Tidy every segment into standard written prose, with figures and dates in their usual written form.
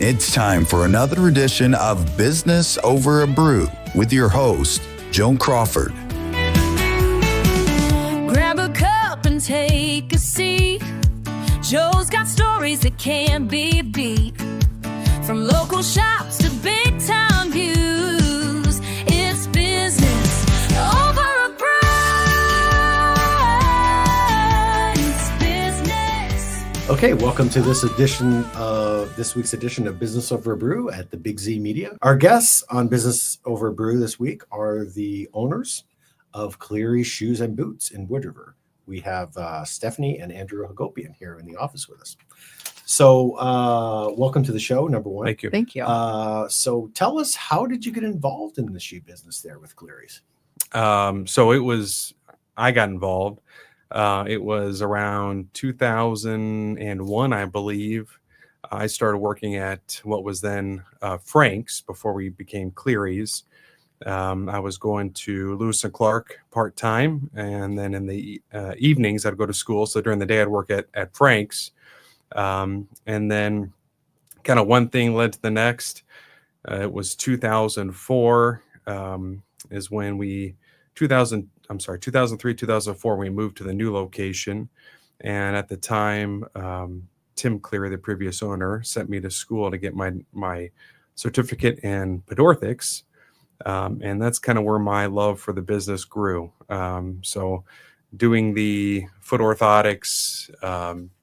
It's time for another edition of Business Over a Brew with your host, Joan Crawford. Grab a cup and take a seat. Joe's got stories that can't be beat. From local shops to big town views, it's business over a brew. It's business. Okay, welcome to this week's edition of Business Over a Brew at the Big Z Media. Our guests on Business Over a Brew this week are the owners of Cleary Shoes and Boots in Wood River. We have Stephanie and Andrew Hagopian here in the office with us. So welcome to the show, number one. Thank you. Thank you. So tell us, how did you get involved in the shoe business there with Cleary's? I got involved. It was around 2001, I believe. I started working at what was then Frank's before we became Cleary's. I was going to Lewis and Clark part-time, and then in the evenings I'd go to school. So during the day I'd work at Frank's. And then kind of one thing led to the next. It was 2004 is when 2003, 2004, we moved to the new location. And at the time, Tim Cleary, the previous owner, sent me to school to get my certificate in podorthics. And that's kind of where my love for the business grew. So doing the foot orthotics,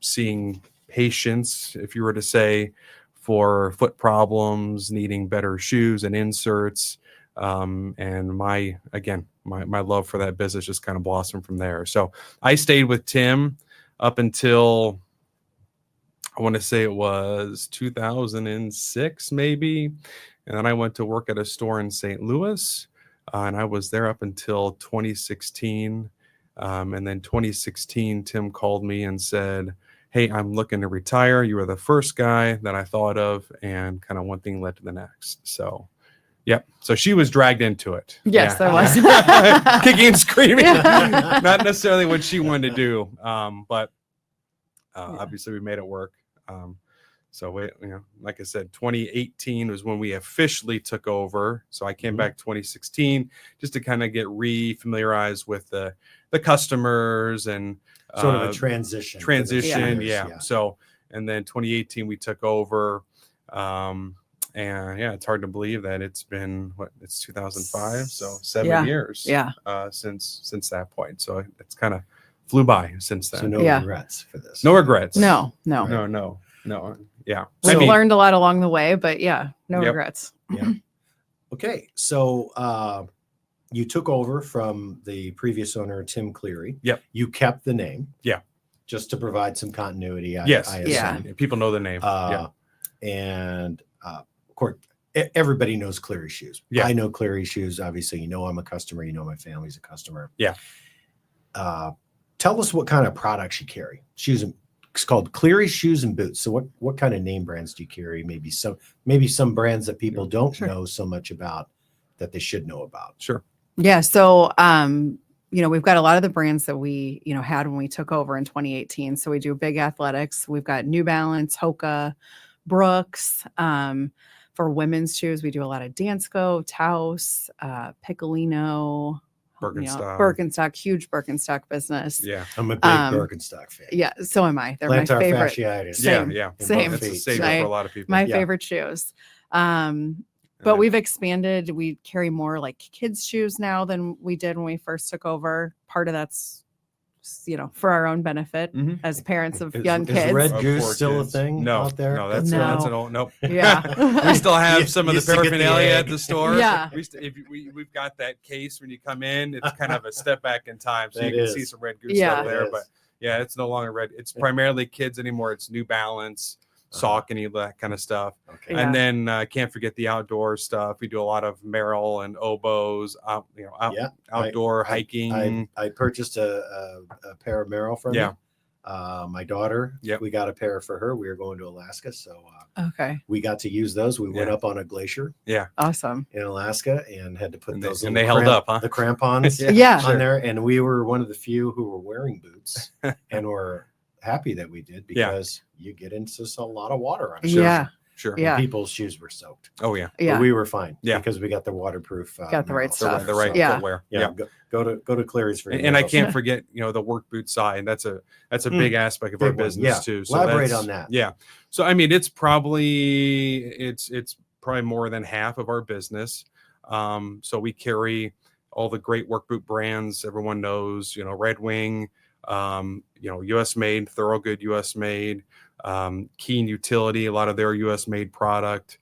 seeing patients, if you were to say, for foot problems, needing better shoes and inserts. And my love for that business just kind of blossomed from there. So I stayed with Tim up until, I want to say it was 2006, maybe. And then I went to work at a store in St. Louis, and I was there up until 2016. And then 2016, Tim called me and said, "Hey, I'm looking to retire. You were the first guy that I thought of," and kind of one thing led to the next. So, yep. So she was dragged into it. Yes, yeah. I was. Kicking and screaming. Yeah. Not necessarily what she wanted to do, but obviously we made it work. So we, like I said, 2018 was when we officially took over. So I came back 2016 just to kind of get re-familiarized with the customers and Sort of a transition. Yeah. So, and then 2018 we took over. And yeah, it's hard to believe that it's been it's 2005, so 7 years. Yeah. Since that point. So it's kind of flew by since then. So no regrets for this. No regrets. No. Yeah. We learned a lot along the way, but yeah, no regrets. Yeah. Okay. So you took over from the previous owner, Tim Cleary. Yep. You kept the name. Yeah. Just to provide some continuity. Yes. I assume. People know the name. And of course, everybody knows Cleary Shoes. Yeah. I know Cleary Shoes. Obviously, I'm a customer. My family's a customer. Yeah. Tell us what kind of products you carry. It's called Cleary Shoes and Boots. So what kind of name brands do you carry? Maybe some brands that people don't know so much about that they should know about. Sure. Yeah. So, we've got a lot of the brands that we, had when we took over in 2018. So we do big athletics. We've got New Balance, Hoka, Brooks. For women's shoes, we do a lot of Dansko, Taos, Piccolino, Birkenstock, huge Birkenstock business. Yeah. I'm a big Birkenstock fan. Yeah, so am I. They're Plantar my favorite. fasciitis. Same. Same. It's a savior for a lot of people. My favorite shoes. But we've expanded. We carry more like kids' shoes now than we did when we first took over. Part of that's, for our own benefit as parents of young kids. Is Red Goose still a thing out there? No, that's an old, nope. Yeah. We still have some of the paraphernalia at the store. Yeah. We've got that case when you come in. It's kind of a step back in time. So you can see some Red Goose stuff there. But yeah, it's no longer red. It's primarily kids anymore. It's New Balance, Saucony, that kind of stuff. Okay. And then can't forget the outdoor stuff. We do a lot of Merrell and Oboes, outdoor hiking. I purchased a pair of Merrell from you. My daughter, we got a pair for her. We were going to Alaska, so we got to use those. We went up on a glacier. Yeah, awesome in Alaska, and had to put those. And they held up, huh? The crampons, on there. And we were one of the few who were wearing boots, and were happy that we did because you get into a lot of water on it. Sure. Yeah. People's shoes were soaked. Oh yeah. But Yeah. we were fine. Yeah. Because we got the waterproof. Got the right mineral. stuff. The right Yeah. footwear. Yeah. Go to Cleary's for your And I minerals. can't forget, the work boot side. That's a big aspect of our Big one, business yeah. too. So Elaborate that's- on that. Yeah. So I mean, it's probably more than half of our business. So we carry all the great work boot brands everyone knows. Red Wing, U.S. made, Thorogood U.S. made, Keen Utility, a lot of their U.S. made product.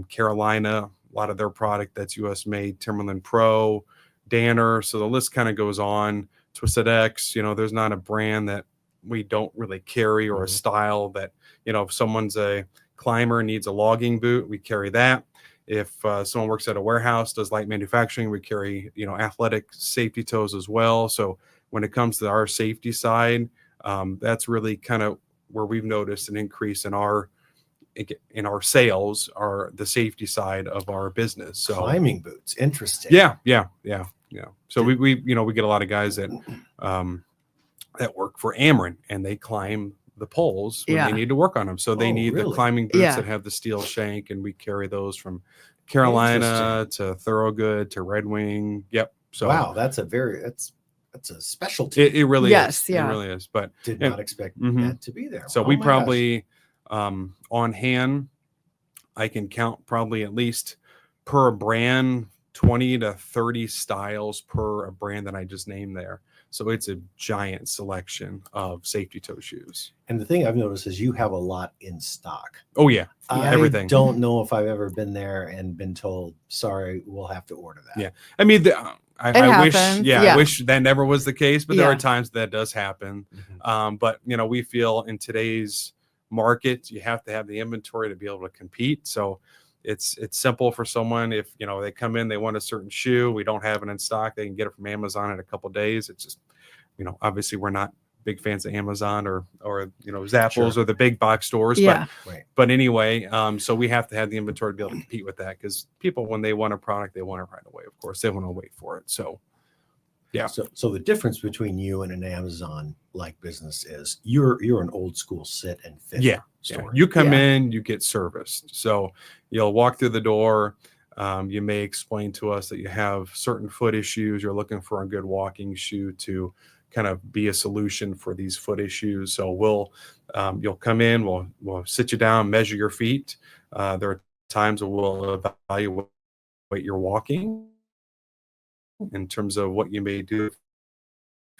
Carolina, a lot of their product that's U.S. made. Timberland Pro, Danner. So the list kind of goes on. Twisted X. There's not a brand that we don't really carry, or a style that if someone's a climber needs a logging boot, we carry that. If someone works at a warehouse, does light manufacturing, we carry athletic safety toes as well. So when it comes to our safety side, that's really kind of where we've noticed an increase in our sales, are the safety side of our business. So Climbing boots. Interesting. yeah. So we get a lot of guys that that work for Ameren, and they climb the poles when they need to work on them. So they need the really? climbing boots Yeah. that have the steel shank, and we carry those from Carolina to Thorogood to Red Wing. Yep. So Wow, that's a specialty. it really Yes, is. yeah. It really is. But Did yeah. not expect Mhm. that to be there. so Oh we my gosh. probably on hand, I can count probably at least per brand 20 to 30 styles per a brand that I just named there. So it's a giant selection of safety toe shoes. And the thing I've noticed is you have a lot in stock. Oh yeah, I everything. don't know if I've ever been there and been told, sorry, we'll have to order that. Yeah. I mean, I wish, happens, I yeah. wish that never was the case, but there Yeah. are times that does happen. Mhm. But we feel in today's market, you have to have the inventory to be able to compete. So it's simple for someone. If they come in, they want a certain shoe, we don't have it in stock, they can get it from Amazon in a couple of days. It's just obviously we're not big fans of Amazon or Zappos Sure. or the big box stores. Yeah. Right. But anyway, so we have to have the inventory to be able to compete with that, because people, when they want a product, they want it right away. Of course, they want to wait for it. So yeah. So the difference between you and an Amazon like business is you're an old school sit and fit Yeah. store. You come Yeah. in, you get serviced. So you'll walk through the door. You may explain to us that you have certain foot issues. You're looking for a good walking shoe to kind of be a solution for these foot issues. So you'll come in, we'll sit you down, measure your feet. There are times where we'll evaluate your walking in terms of what you may do if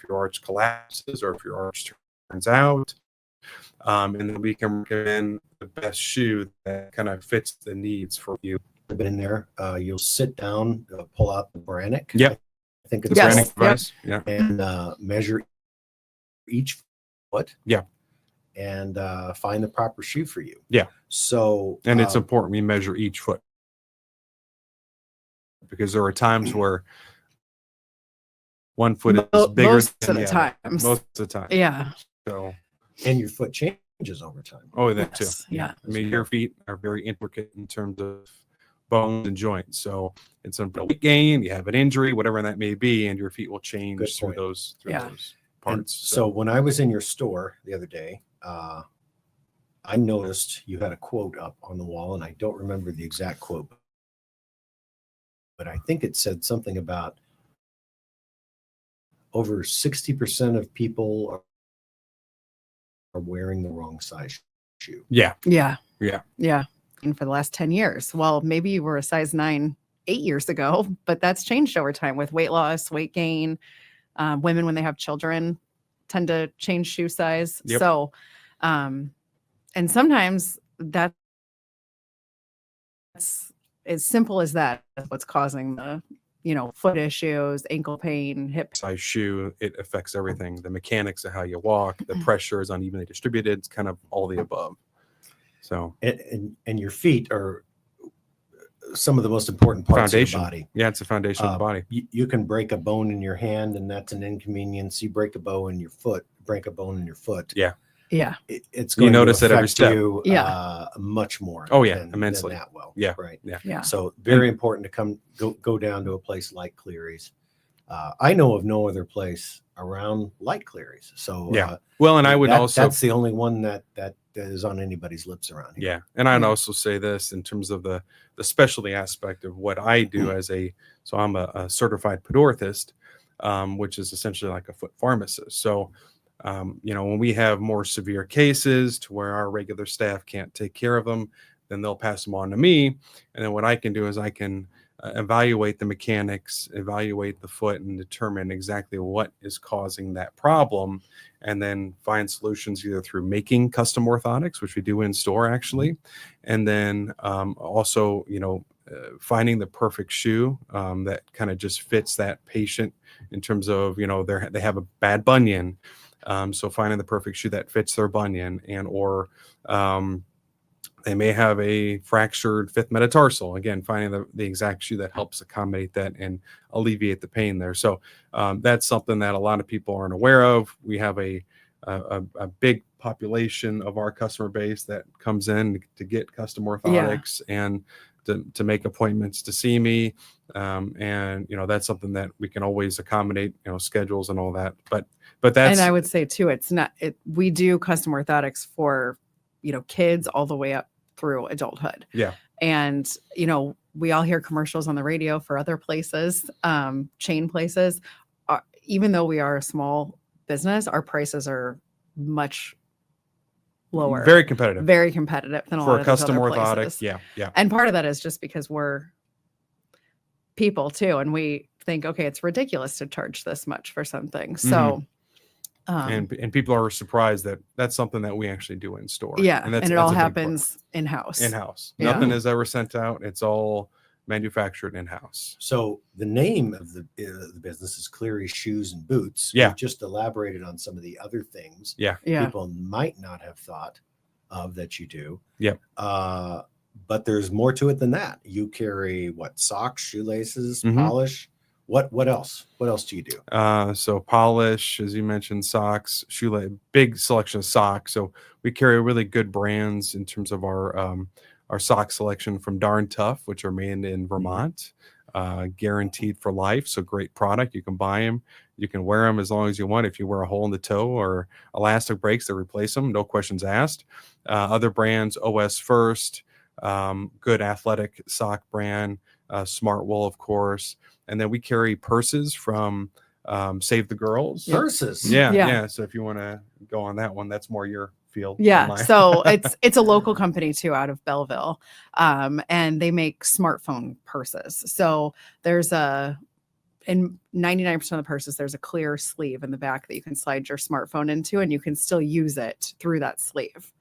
your arch collapses or if your arch turns out. And then we can recommend the best shoe that kind of fits the needs for you. I've been in there. You'll sit down, pull out the Brannick. Yep. I think The it's Yes. branding called, device. Yeah. and measure each foot. Yeah. And find the proper shoe for you. Yeah. So And it's important we measure each foot, because there are times where one foot is bigger Most than of the other. times. Most of the time. Yeah. So, and your foot changes over time. oh, that too. Yes, yeah. I mean, your feet are very intricate in terms of bones and joints. So it's a weight gain, you have an injury, whatever that may be, and your feet will change Good through point. those Yeah. And parts. so when I was in your store the other day, I noticed you had a quote up on the wall, and I don't remember the exact quote, but I think it said something about over 60% of people are wearing the wrong size shoe. Yeah. Yeah. Yeah. Yeah. And for the last 10 years. Well, maybe you were a size 9 8 years ago, but that's changed over time with weight loss, weight gain. Women, when they have children, tend to change shoe size. Yep. So, and sometimes that's as simple as that is what's causing the, foot issues, ankle pain, hip. Size shoe, it affects everything. The mechanics of how you walk, the pressure is unevenly distributed. It's kind of all the above. So And your feet are some of the most important parts foundation. of the body. Yeah, it's the foundation of the body. You can break a bone in your hand, and that's an inconvenience. You break a bone in your foot, Yeah. Yeah. It's You going notice to it every affect step. you Yeah. much more. Oh, yeah, than immensely. that will. Yeah. Right. Yeah. Yeah. So very important to go down to a place like Cleary's I know of no other place around like Cleary's. So well, and I would also, that's the only one that is on anybody's lips around here. yeah, and I'd also say this in terms of the specialty aspect of what I do as so I'm a certified podorthist, which is essentially like a foot pharmacist. So when we have more severe cases to where our regular staff can't take care of them, then they'll pass them on to me. And then what I can do is I can evaluate the mechanics, evaluate the foot, and determine exactly what is causing that problem, and then find solutions either through making custom orthotics, which we do in store actually, and then also finding the perfect shoe that kind of just fits that patient in terms of they have a bad bunion, so finding the perfect shoe that fits their bunion, and or they may have a fractured fifth metatarsal. Again, finding the exact shoe that helps accommodate that and alleviate the pain there. So that's something that a lot of people aren't aware of. We have a big population of our customer base that comes in to get custom orthotics and to make appointments to see me. And that's something that we can always accommodate, schedules and all that. But that's, and I would say too, we do custom orthotics for kids all the way up through adulthood. Yeah. And, we all hear commercials on the radio for other places, chain places. Even though we are a small business, our prices are much lower. Very competitive than a lot of custom those other orthotic. places. Yeah. And part of that is just because we're people too. And we think, okay, it's ridiculous to charge this much for something. So, and people are surprised that that's something that we actually do in store. Yeah, and it all happens in-house. Yeah. Nothing is ever sent out. It's all manufactured in-house. So the name of the business is Cleary Shoes and Boots. Yeah. We've just elaborated on some of the other things Yeah. people might not have thought of that you do. Yep. But there's more to it than that. You carry socks, shoelaces, Mhm. polish. What else? What else do you do? So polish, as you mentioned, socks, shoelace, big selection of socks. So we carry really good brands in terms of our sock selection from Darn Tough, which are made in Vermont, guaranteed for life. So great product. You can buy them. You can wear them as long as you want. If you wear a hole in the toe or elastic breaks, they replace them. No questions asked. Other brands, OS First, good athletic sock brand, Smart Wool, of course. And then we carry purses from Save the Girls. Purses. Yeah. So if you want to go on that one, that's more your field. Yeah. So it's a local company too, out of Belleville. And they make smartphone purses. So there's in 99% of the purses, there's a clear sleeve in the back that you can slide your smartphone into, and you can still use it through that sleeve.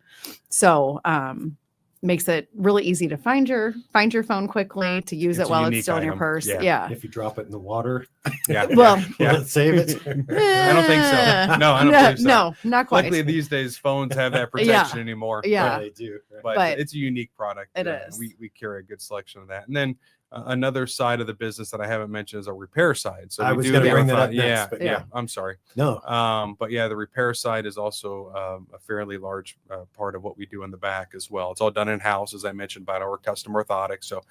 So, makes it really easy to find your phone quickly, to use It's it while a it's unique still in your item. purse. Yeah. Yeah. If you drop it in the water, Yeah. Well, will it save it? I don't think so. No, I don't believe so. No, not quite. Luckily, these days phones have that protection anymore. Yeah. they do. Right? But it's a unique product. It and is. We carry a good selection of that. And then another side of the business that I haven't mentioned is a repair side. So I we was do gonna the bring that ortho- up next, but yeah. I'm sorry. No. But yeah, the repair side is also a fairly large part of what we do in the back as well. It's all done in house, as I mentioned, by our custom orthotics. So,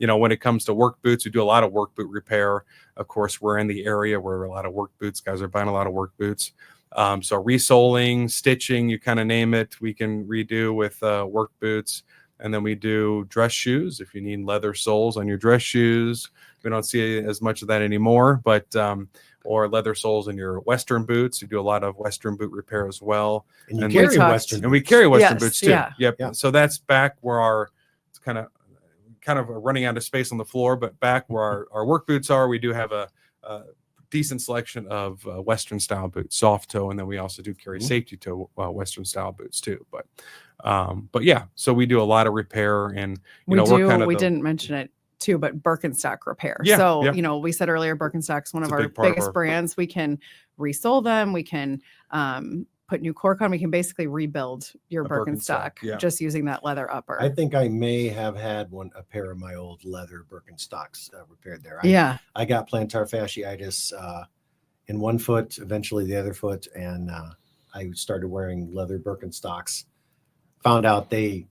when it comes to work boots, we do a lot of work boot repair. Of course, we're in the area where a lot of work boots guys are buying a lot of work boots. So resoling, stitching, you kind of name it, we can redo with work boots. And then we do dress shoes. If you need leather soles on your dress shoes, we don't see as much of that anymore, but or leather soles in your Western boots. We do a lot of Western boot repair as well. And you And carry we talked- Western. And we boots. carry Western Yes, boots too. yeah. Yep. Yeah. So that's back where it's kind of running out of space on the floor, but back where our work boots are, we do have a decent selection of Western style boots, soft toe, and then we also do carry safety toe Western style boots too. But yeah, so we do a lot of repair, and we we're kind of we didn't mention it too, but Birkenstock repair. Yeah, So, yeah. We said earlier, Birkenstock's one It's of a our big part of biggest our- brands. We can resole them. We can put new cork on. We can basically rebuild your A Birkenstock, Birkenstock yeah. just using that leather upper. I think I may have had a pair of my old leather Birkenstocks repaired there. Yeah. I got plantar fasciitis in one foot, eventually the other foot, and I started wearing leather Birkenstocks. Found out they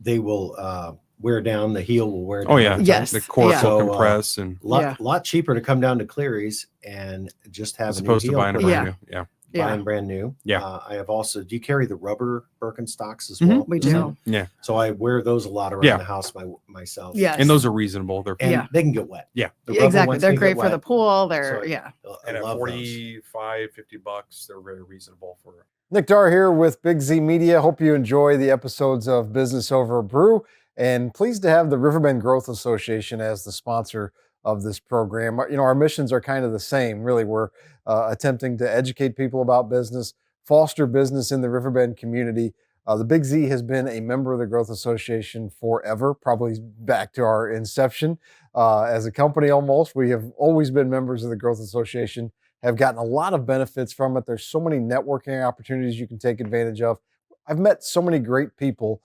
will wear down. The heel will wear down. Oh yeah, over time. Yes. the cork So, will compress, and Lot cheaper to come down to Cleary's and just have as a new opposed to heel buying a put brand on. new. Yeah. Buying brand new. Yeah. I have also. Do you carry the rubber Birkenstocks as Mhm. well? We do. Yeah. So I wear those a lot around Yeah. the house myself. Yes. And those are reasonable. They're And they can get wet. Yeah. The rubber Exactly. ones They're can get great for the wet. pool. They're, So yeah. I and at love those. $50, they're very reasonable for. Nick Dar here with Big Z Media. Hope you enjoy the episodes of Business Over a Brew, and pleased to have the Riverbend Growth Association as the sponsor of this program. You know, our missions are kind of the same. Really, we're attempting to educate people about business, foster business in the Riverbend community. The Big Z has been a member of the Growth Association forever, probably back to our inception as a company almost. We have always been members of the Growth Association, have gotten a lot of benefits from it. There's so many networking opportunities you can take advantage of. I've met so many great people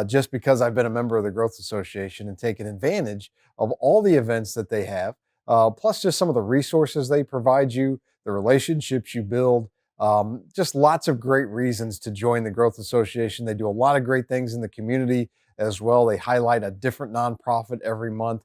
just because I've been a member of the Growth Association and taken advantage of all the events that they have, plus just some of the resources they provide you, the relationships you build, just lots of great reasons to join the Growth Association. They do a lot of great things in the community as well. They highlight a different nonprofit every month.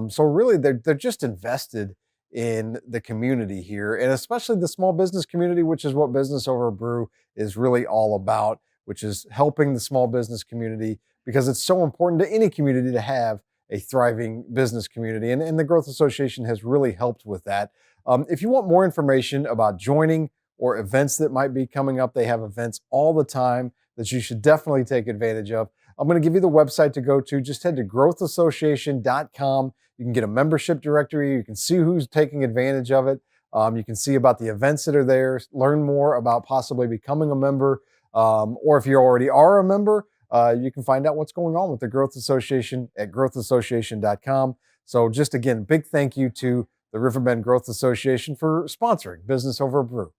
So really, they're just invested in the community here, and especially the small business community, which is what Business Over a Brew is really all about, which is helping the small business community, because it's so important to any community to have a thriving business community. And the Growth Association has really helped with that. If you want more information about joining or events that might be coming up, they have events all the time that you should definitely take advantage of. I'm going to give you the website to go to. Just head to growthassociation.com. You can get a membership directory. You can see who's taking advantage of it. You can see about the events that are there, learn more about possibly becoming a member. Or if you already are a member, you can find out what's going on with the Growth Association at growthassociation.com. So just again, big thank you to the Riverbend Growth Association for sponsoring Business Over a Brew.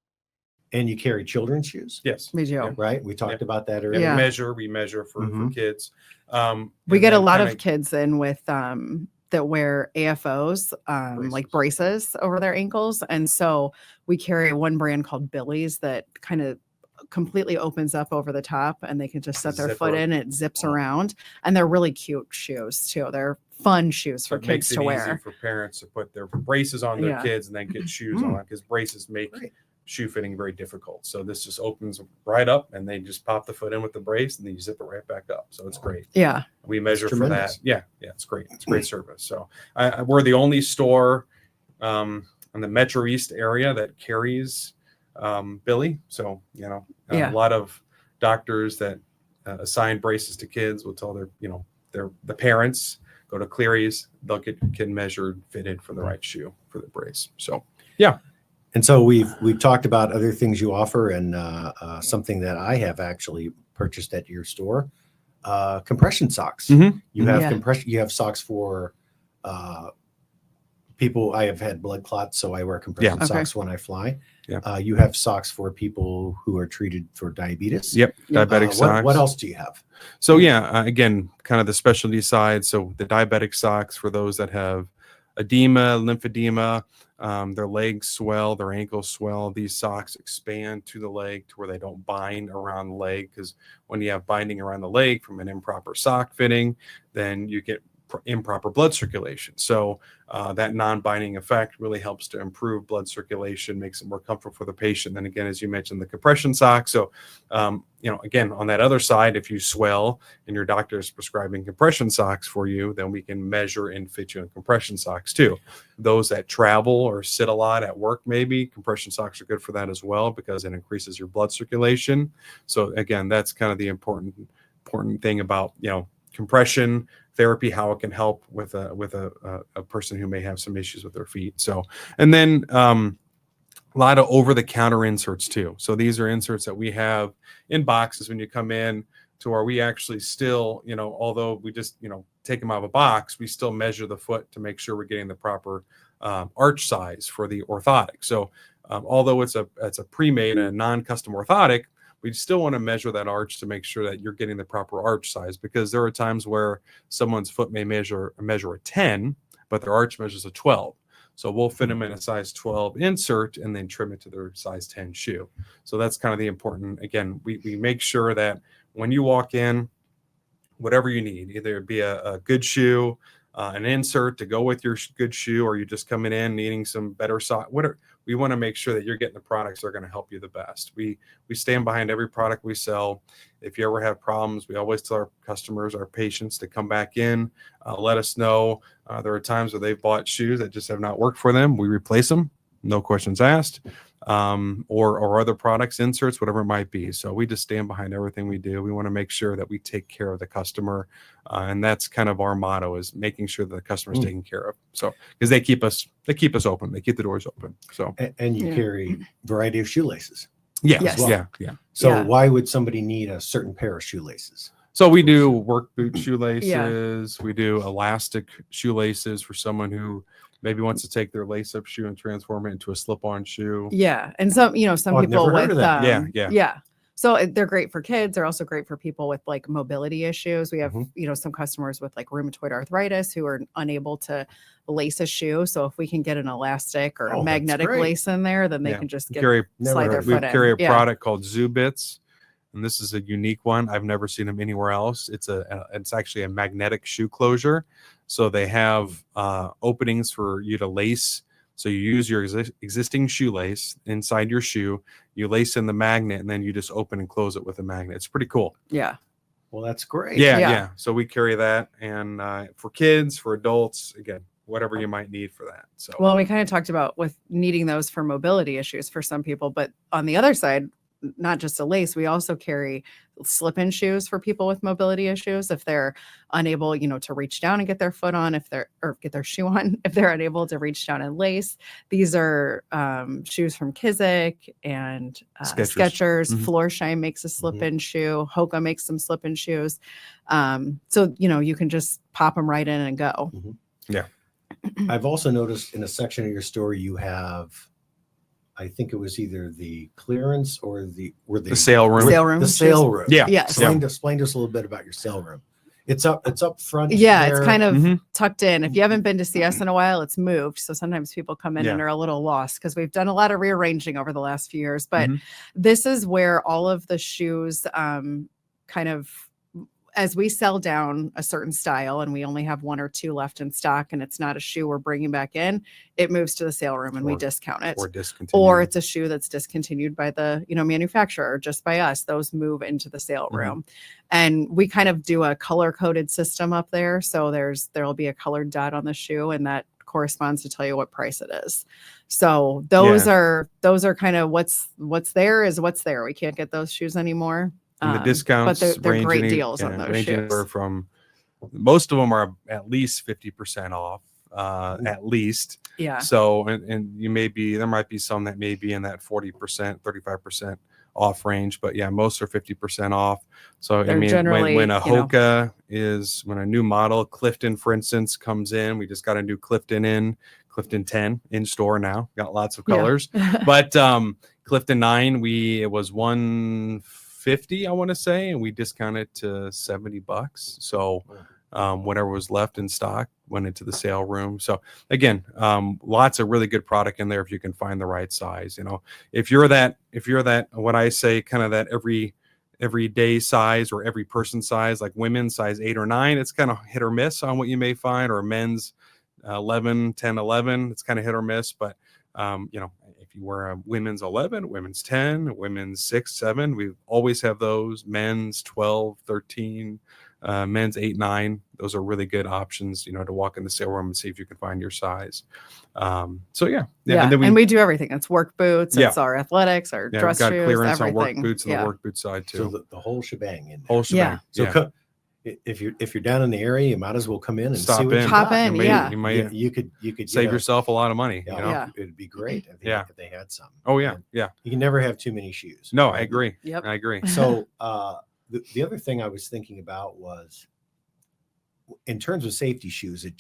And you carry children's shoes, Yes. We do. Yeah. right? We talked about that Yeah, earlier. Yeah. we measure for Mhm. kids. We And get a then lot kinda- of kids in with that wear AFOs, like braces over their ankles. And so we carry one brand called Billy's that kind of completely opens up over the top, and they can just set their foot Zipper. in, it zips around. And they're really cute shoes too. They're fun shoes So for it kids makes to it easy wear. for parents to put their braces on their Yeah. kids and then get shoes on, because braces make Right. shoe fitting very difficult. So this just opens right up, and they just pop the foot in with the brace, and then you zip it right back up. So it's great. Yeah. We measure for that. tremendous. Yeah, it's great. It's great service. So we're the only store in the Metro East area that carries Billy. So Yeah. a lot of doctors that assign braces to kids will tell the parents, go to Cleary's, they'll get kid measured, fitted for the right shoe for the brace. So yeah. And so we've talked about other things you offer, and something that I have actually purchased at your store, compression socks. Mhm. You have Yeah. compression. You have socks for people. I have had blood clots, so I wear compression Okay. socks when I fly. Yeah. You have socks for people who are treated for diabetes. Yep. Diabetic What socks. else do you have? So again, kind of the specialty side. So the diabetic socks for those that have edema, lymphedema, their legs swell, their ankles swell. These socks expand to the leg to where they don't bind around the leg, because when you have binding around the leg from an improper sock fitting, then you get improper blood circulation. So that non-binding effect really helps to improve blood circulation, makes it more comfortable for the patient. Then again, as you mentioned, the compression sock. So again, on that other side, if you swell and your doctor is prescribing compression socks for you, then we can measure and fit you in compression socks too. Those that travel or sit a lot at work, maybe compression socks are good for that as well, because it increases your blood circulation. So again, that's kind of the important thing about compression therapy, how it can help with a person who may have some issues with their feet. So, and then a lot of over-the-counter inserts too. So these are inserts that we have in boxes when you come in, to where we actually still, although we just, take them out of a box, we still measure the foot to make sure we're getting the proper arch size for the orthotic. So although it's a pre-made and a non-custom orthotic, we still want to measure that arch to make sure that you're getting the proper arch size, because there are times where someone's foot may measure a 10, but their arch measures a 12. So we'll fit them in a size 12 insert and then trim it to their size 10 shoe. So that's kind of the important, again, we make sure that when you walk in, whatever you need, either it be a good shoe, an insert to go with your good shoe, or you're just coming in needing some better whatever. We want to make sure that you're getting the products that are going to help you the best. We stand behind every product we sell. If you ever have problems, we always tell our customers, our patients, to come back in, let us know. There are times where they've bought shoes that just have not worked for them. We replace them, no questions asked, or other products, inserts, whatever it might be. So we just stand behind everything we do. We want to make sure that we take care of the customer, and that's kind of our motto, is making sure that the customer is taken care of. So because they keep us open, they keep the doors open. So and you carry variety of shoelaces. Yeah, Yes. yeah. So why would somebody need a certain pair of shoelaces? So we do work boot shoelaces. We do elastic shoelaces for someone who maybe wants to take their lace-up shoe and transform it into a slip-on shoe. Yeah. And some, some I've people never heard with, of that. Yeah. So they're great for kids. They're also great for people with like mobility issues. We have, Mhm. some customers with like rheumatoid arthritis who are unable to lace a shoe. So if we can get an elastic or Oh, a that's magnetic great. lace in there, then they Yeah. can just We get carry slide their heard we foot in. carry a Yeah. product called Zoo Bits, and this is a unique one. I've never seen them anywhere else. It's actually a magnetic shoe closure. So they have openings for you to lace. So you use your existing shoelace inside your shoe, you lace in the magnet, and then you just open and close it with a magnet. It's pretty cool. Yeah. Well, that's great. Yeah. So we carry that, and for kids, for adults, again, whatever you might need for that. So Well, we kind of talked about with needing those for mobility issues for some people, but on the other side, not just a lace, we also carry slip-in shoes for people with mobility issues. If they're unable, to reach down and get their foot on, or get their shoe on, if they're unable to reach down and lace. These are shoes from Kizik and Skechers. Mhm. Floorshine makes a slip-in shoe. Hoka makes some slip-in shoes. So, you can just pop them right in and go. yeah. I've also noticed in a section of your store you have, I think it was either the clearance or the sale room. Sale room. The sale room. Yeah. Yes. Explain to us a little bit about your sale room. It's up front. Yeah, there. it's kind of Mhm. tucked in. If you haven't been to see us in a while, it's moved. So sometimes people come in Yeah. and are a little lost because we've done a lot of rearranging over the last few years. But Mhm. this is where all of the shoes kind of, as we sell down a certain style and we only have one or two left in stock and it's not a shoe we're bringing back in, it moves to the sale room and we Or- discount it. Or discontinued. Or it's a shoe that's discontinued by the manufacturer or just by us. Those move into the sale Mhm. room, and we kind of do a color coded system up there. So there'll be a colored dot on the shoe, and that corresponds to tell you what price it is. So those are kind of what's there is what's there. We can't get those shoes anymore. And the But discounts they're range great deals on those range shoes. anywhere from, most of them are at least 50% off, at least. Yeah. So, and there might be some that may be in that 40%, 35% off range, but yeah, most are 50% off. So, They're I mean, generally, when a Hoka when a new model, Clifton, for instance, comes in, we just got a new Clifton 10 in store now, got lots of Yeah. colors, but Clifton 9, it was $150, I want to say, and we discounted to $70. So whatever was left in stock went into the sale room. So again, lots of really good product in there if you can find the right size. If you're that what I say, kind of that everyday size or every person size, like women's size 8 or 9, it's kind of hit or miss on what you may find, or men's 11, 10, 11, it's kind of hit or miss. But if you wear a women's 11, women's 10, women's 6, 7, we always have those. Men's 12, 13, men's 8, 9. Those are really good options, to walk in the sale room and see if you can find your size. So yeah. And then we do everything. It's work boots. Yeah. It's our athletics, our dress we've got shoes, clearance everything. on work boots and the work boot side too. So the whole shebang in there. Whole shebang. So Yeah. if you're down in the area, you might as well come in and Stop see what in. you Pop got. in, You might You could save get yourself a lot of money. Yeah. It'd be great if they had some. Oh yeah. And Yeah. you can never have too many shoes. No, I right? agree. Yep. I agree. So the other thing I was thinking about was, in terms of safety shoes, it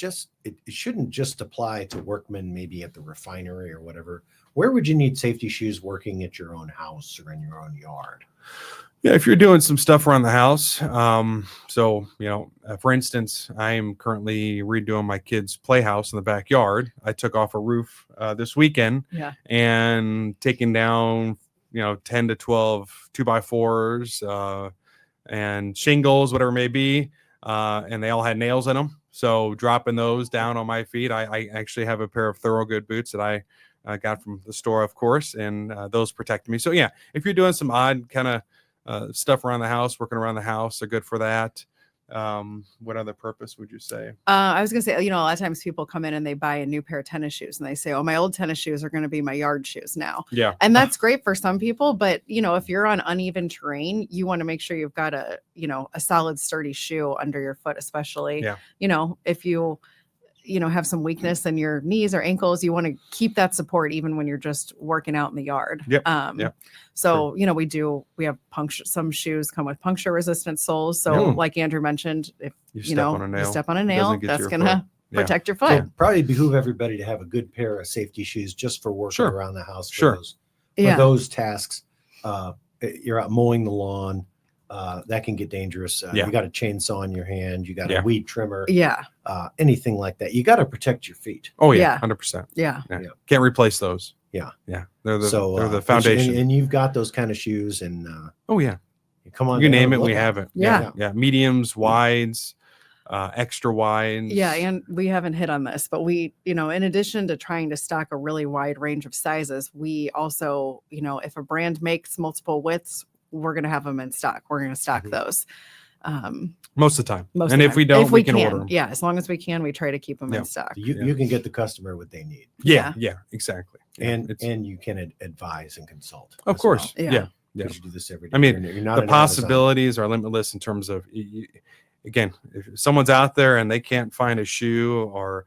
shouldn't just apply to workmen maybe at the refinery or whatever. Where would you need safety shoes working at your own house or in your own yard? Yeah, if you're doing some stuff around the house, for instance, I am currently redoing my kids' playhouse in the backyard. I took off a roof this weekend, and taking down 10 to 12 2x4s and shingles, whatever it may be. and they all had nails in them. So dropping those down on my feet, I actually have a pair of Thorogood boots that I got from the store, of course, and those protected me. So yeah, if you're doing some odd kind of stuff around the house, working around the house, they're good for that. What other purpose would you say? I was gonna say, a lot of times people come in and they buy a new pair of tennis shoes and they say, "Oh, my old tennis shoes are going to be my yard shoes now." Yeah, and that's great for some people, but if you're on uneven terrain, you want to make sure you've got a solid, sturdy shoe under your foot, especially. Yeah. If you have some weakness in your knees or ankles, you want to keep that support even when you're just working out in the yard. Yep. So, we have some shoes come with puncture resistant soles. So like Andrew mentioned, if you step on a nail, that's going to protect your foot. So probably behoove everybody to have a good pair of safety shoes just for working around the house. For those tasks. You're out mowing the lawn. That can get dangerous. You got a chainsaw in your hand. You got a weed trimmer. Anything like that. You got to protect your feet. Oh yeah, 100%. Yeah. Can't replace those. Yeah. They're the foundation. And you've got those kind of shoes. And come on, you name it, we have it. Yeah. Mediums, wides, extra wides. Yeah, and we haven't hit on this, but we, in addition to trying to stock a really wide range of sizes, we also, if a brand makes multiple widths, we're going to have them in stock. We're going to stock those. Most of the time. If we don't, we can order them. Yeah. As long as we can, we try to keep them in stock. You can get the customer what they need. Yeah, exactly. And you can advise and consult. Of course. Well. Yeah. You do this every day. I mean, the possibilities are limitless in terms of, again, if someone's out there and they can't find a shoe or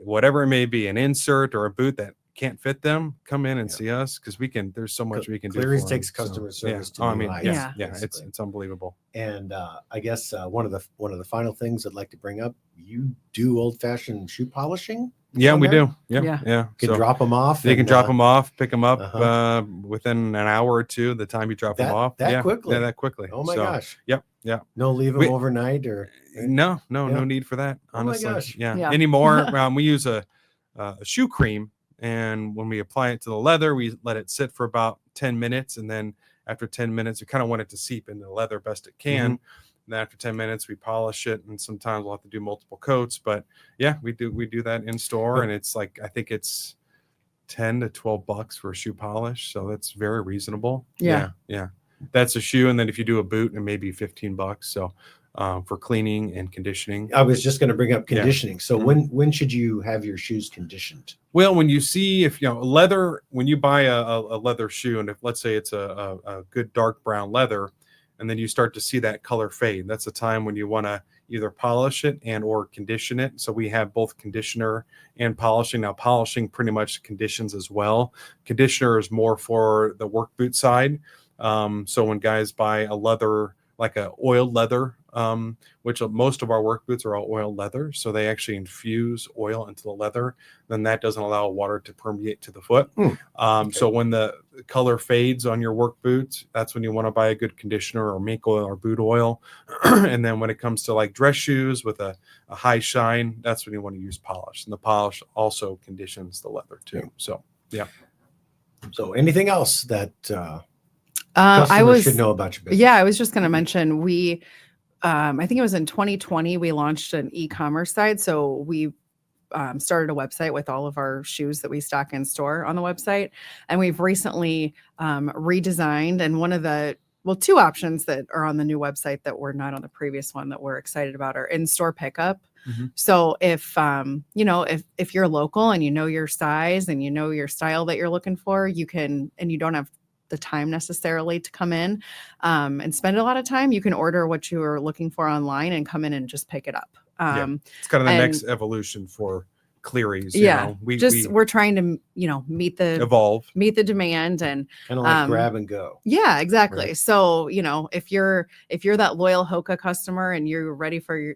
whatever it may be, an insert or a boot that can't fit them, come in and see us, because there's so much we can do. Cleary's takes customer service to new heights. It's unbelievable. And I guess one of the final things I'd like to bring up, you do old-fashioned shoe polishing? Yeah, we do. Yeah. You can drop them off. They can drop them off, pick them up within an hour or two, the time you drop them off. That quickly? Yeah, that quickly. Oh my gosh. Yep. Yeah. No leave them overnight or? No need for that, honestly. Oh my gosh. Yeah. Anymore, we use a shoe cream. And when we apply it to the leather, we let it sit for about 10 minutes. And then after 10 minutes, we kind of want it to seep into the leather best it can. And then after 10 minutes, we polish it. And sometimes we'll have to do multiple coats. But yeah, we do that in store. And it's like, I think it's $10 to $12 for a shoe polish. So that's very reasonable. Yeah. That's a shoe. And then if you do a boot, it may be $15. So for cleaning and conditioning. I was just going to bring up conditioning. So when should you have your shoes conditioned? Well, when you see, if leather, when you buy a leather shoe, and if let's say it's a good dark brown leather, and then you start to see that color fade, that's the time when you want to either polish it and or condition it. So we have both conditioner and polishing. Now polishing pretty much conditions as well. Conditioner is more for the work boot side. So when guys buy a leather, like a oiled leather, which most of our work boots are all oiled leather. So they actually infuse oil into the leather. Then that doesn't allow water to permeate to the foot. So when the color fades on your work boots, that's when you want to buy a good conditioner or make oil or boot oil. And then when it comes to like dress shoes with a high shine, that's when you want to use polish. And the polish also conditions the leather too. So, yeah. So anything else that I should know about your business? Yeah, I was just going to mention I think it was in 2020, we launched an e-commerce site. So we started a website with all of our shoes that we stock in store on the website. And we've recently redesigned, and one of the two options that are on the new website that were not on the previous one that we're excited about are in-store pickup. So if you're local and you know your size and you know your style that you're looking for, you can, and you don't have the time necessarily to come in and spend a lot of time, you can order what you are looking for online and come in and just pick it up. It's kind of the next evolution for Cleary's. We're trying to, meet the demand and kind of like grab and go. Yeah, exactly. Right. So, if you're that loyal Hoka customer and you're ready for your,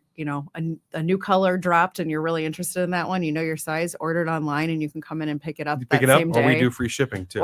a new color dropped and you're really interested in that one, your size, order it online and you can come in and pick it up. Same day. Or we do free shipping too.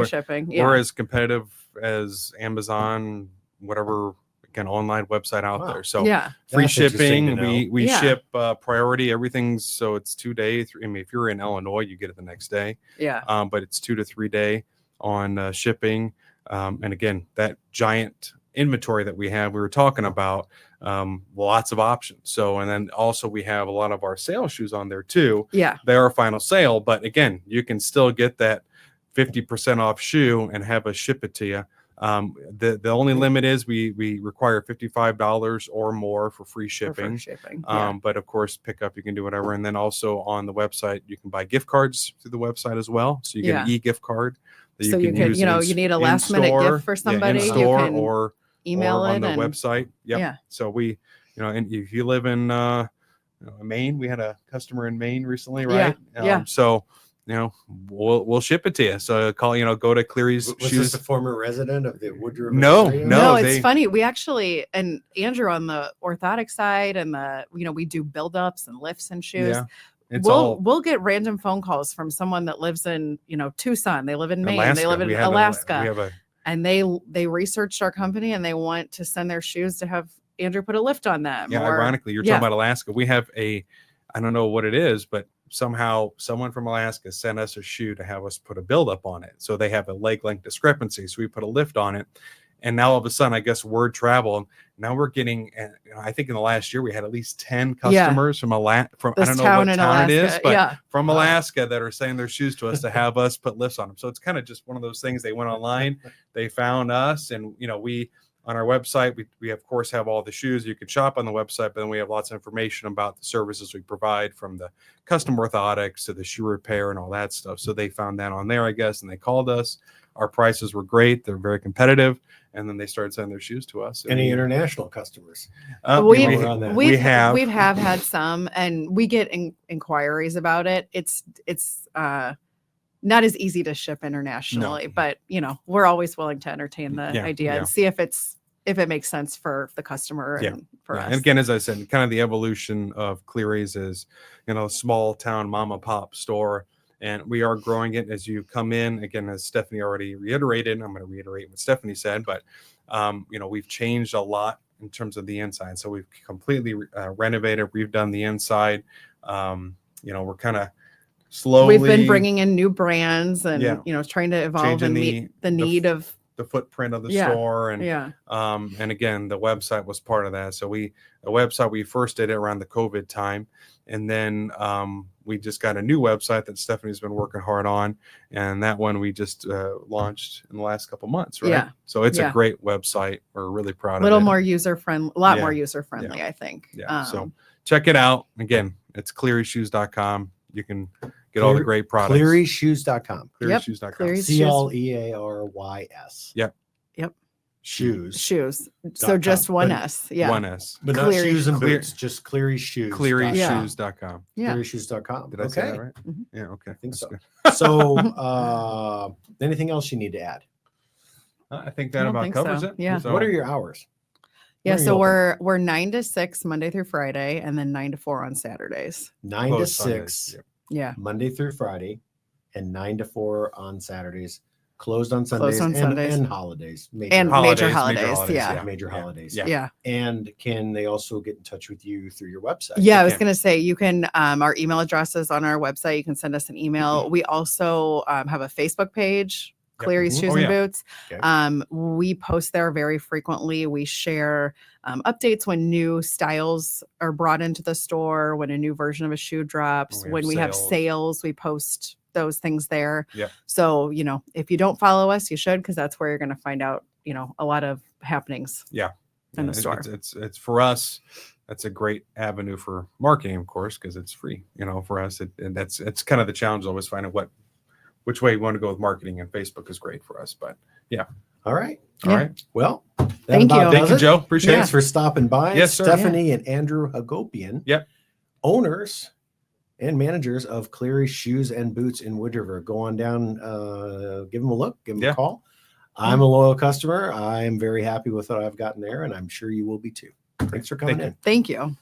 Shipping. We're as competitive as Amazon, whatever online website out there. So free shipping, we ship priority, everything's, so it's 2 days. I mean, if you're in Illinois, you get it the next day. But it's 2 to 3 day on shipping. And again, that giant inventory that we have, we were talking about, lots of options. So, and then also we have a lot of our sale shoes on there too. Yeah. They are final sale, but again, you can still get that 50% off shoe and have us ship it to you. The only limit is we require $55 or more for free shipping. But of course, pickup, you can do whatever. And then also on the website, you can buy gift cards through the website as well. So you get an e-gift card that so you can, use you need a last minute gift for somebody, in store, you can or email or it on the and, website. Yep. Yeah. So we, and if you live in Maine, we had a customer in Maine recently, right? Yeah. So, we'll ship it to you. So go to Cleary's Was Shoes. this a former resident of the Wood River No, area? no. It's funny. We actually, and Andrew on the orthotic side, and we do build-ups and lifts and shoes. Yeah. We'll get random phone calls from someone that lives in, Tucson. They live in Maine. Alaska. They live in We have Alaska. And they researched our company and they want to send their shoes to have Andrew put a lift on them. Yeah, ironically, you're talking about Alaska. We have I don't know what it is, but somehow someone from Alaska sent us a shoe to have us put a buildup on it. So they have a leg length discrepancy. So we put a lift on it. And now all of a sudden, I guess word traveled. Now we're getting, I think in the last year, we had at least 10 customers from I don't know what town it is, but from Alaska that are sending their shoes to us to have us put lifts on them. So it's kind of just one of those things. They went online, they found us, and we on our website, we of course have all the shoes you can shop on the website, but then we have lots of information about the services we provide, from the custom orthotics to the shoe repair and all that stuff. So they found that on there, I guess, and they called us. Our prices were great. They're very competitive. And then they started sending their shoes to us. Any international customers? We have had some, and we get inquiries about it. It's not as easy to ship internationally, but we're always willing to entertain the idea and see if it makes sense for the customer and for us. And again, as I said, kind of the evolution of Cleary's is, small town mom and pop store. And we are growing it as you come in. Again, as Stephanie already reiterated, I'm going to reiterate what Stephanie said, but we've changed a lot in terms of the inside. So we've completely renovated, redone the inside. We're kind of slowly. We've been bringing in new brands and trying to evolve and meet the need of the footprint of the store. And and again, the website was part of that. So the website, we first did it around the COVID time, and then we just got a new website that Stephanie's been working hard on, and that one we just launched in the last couple months, right? Yeah. So it's a great website. We're really proud of it. A little more user friendly, a lot more user friendly, I think. Yeah. So check it out. Again, it's clearyshoes.com. You can get all the great products. Clearyshoes.com. Clearyshoes.com. CLEARYS. Yep. Shoes. So just one S. Yeah. One S. But not shoes and boots, just Cleary Shoes. Clearyshoes.com. Yeah. Clearyshoes.com. Did I say that right? Mm-hmm. Yeah. Okay. I think That's so. good. So anything else you need to add? I think that about covers it. Yeah. What are your hours? Yeah, so we're 9 to 6 Monday through Friday, and then 9 to 4 on Saturdays. 9 to 6 Yeah. Monday through Friday, and 9 to 4 on Saturdays. Closed on Sundays, and holidays. Major holidays. Yeah. Major holidays. Yeah. And can they also get in touch with you through your website? Yeah, I was going to say, you can, our email address is on our website. You can send us an email. Mm-hmm. We also have a Facebook page, Cleary Shoes and Boots. Okay. We post there very frequently. We share updates when new styles are brought into the store, when a new version of a shoe drops, when we have sales, we post those things there. Yeah. So, if you don't follow us, you should, because that's where you're going to find out, a lot of happenings. Yeah. In the store. It's for us. That's a great avenue for marketing, of course, because it's free, for us. And it's kind of the challenge, always finding which way you want to go with marketing, and Facebook is great for us, but yeah. All right. Thank Well, you. Thank you, Joe. Appreciate it. Thanks for stopping by. Yes, sir. Stephanie and Andrew Hagopian. Yep. Owners and managers of Cleary Shoes and Boots in Wood River. Go on down, give them a look, give them a call. I'm a loyal customer. I'm very happy with what I've gotten there, and I'm sure you will be too. Thanks for coming in. Thank you.